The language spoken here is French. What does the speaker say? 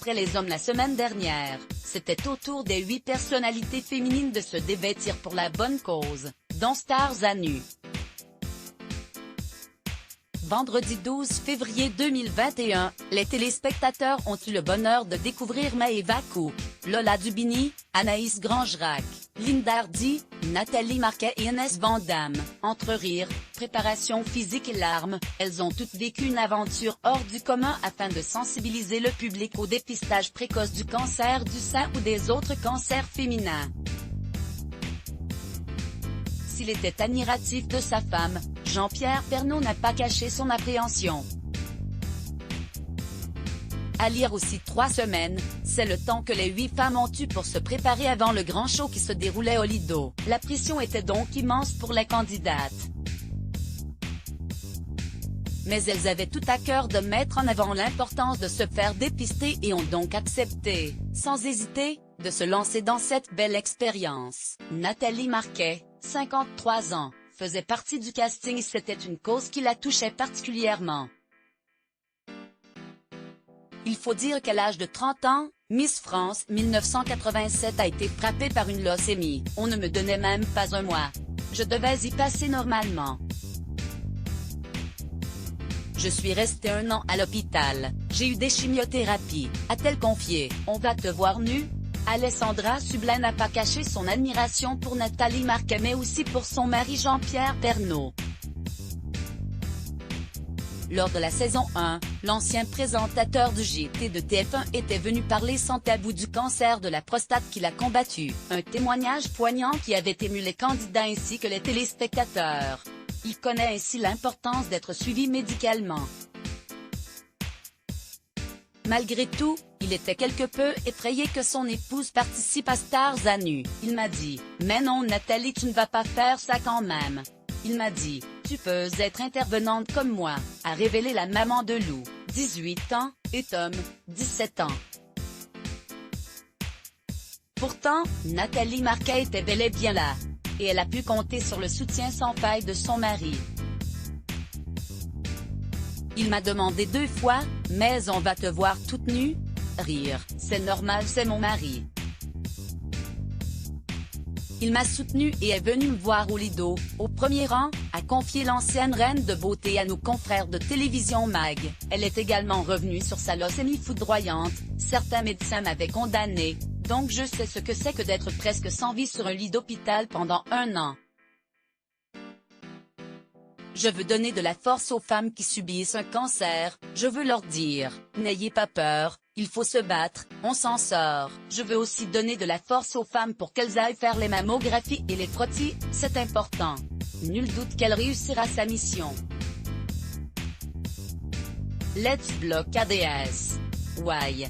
après les hommes la semaine dernière, c'était au tour des 8 personnalités féminines de se dévêtir pour la bonne cause, dont Stars à nu. Vendredi 12 février 2021, les téléspectateurs ont eu le bonheur de découvrir Maëva Cook, Lola Dubini, Anaïs Grangerac, Linda Hardy, Nathalie Marquet et Inès Van Damme. Entre rire, préparation physique et larmes, elles ont toutes vécu une aventure hors du commun afin de sensibiliser le public au dépistage précoce du cancer du sein ou des autres cancers féminins. S'il était admiratif de sa femme, Jean-Pierre Pernaut n'a pas caché son appréhension. À lire aussi 3 semaines, c'est le temps que les 8 femmes ont eu pour se préparer avant le grand show qui se déroulait au Lido. La pression était donc immense pour les candidates. Mais elles avaient tout à cœur de mettre en avant l'importance de se faire dépister et ont donc accepté, sans hésiter, de se lancer dans cette belle expérience. Nathalie Marquet, 53 ans, faisait partie du casting et c'était une cause qui la touchait particulièrement. Il faut dire qu'à l'âge de 30 ans, Miss France 1987 a été frappée par une leucémie. On ne me donnait même pas un mois. Je devais y passer normalement. Je suis restée 1 an à l'hôpital. J'ai eu des chimiothérapies, a-t-elle confié. On va te voir nue. Alessandra Sublet n'a pas caché son admiration pour Nathalie Marquet mais aussi pour son mari Jean-Pierre Pernaut. Lors de la saison 1, l'ancien présentateur du JT de TF1 était venu parler sans tabou du cancer de la prostate qu'il a combattu, un témoignage poignant qui avait ému les candidats ainsi que les téléspectateurs. Il connaît ainsi l'importance d'être suivi médicalement. Malgré tout, il était quelque peu effrayé que son épouse participe à Stars à nu. Il m'a dit « Mais non Nathalie, tu ne vas pas faire ça quand même ». Il m'a dit « Tu peux être intervenante comme moi », a révélé la maman de Lou, 18 ans, et Tom, 17 ans. Pourtant, Nathalie Marquet était bel et bien là. Et elle a pu compter sur le soutien sans faille de son mari. Il m'a demandé 2 fois, mais on va te voir toute nue? Rire, c'est normal, c'est mon mari. Il m'a soutenu et est venu me voir au Lido, au premier rang, a confié l'ancienne reine de beauté à nos confrères de télévision MAG. Elle est également revenue sur sa leucémie foudroyante. Certains médecins m'avaient condamné, donc je sais ce que c'est que d'être presque sans vie sur un lit d'hôpital pendant 1 an. Je veux donner de la force aux femmes qui subissent un cancer, je veux leur dire, n'ayez pas peur, il faut se battre, on s'en sort. Je veux aussi donner de la force aux femmes pour qu'elles aillent faire les mammographies et les frottis, c'est important. Nul doute qu'elle réussira sa mission. Let's block ADS. Why?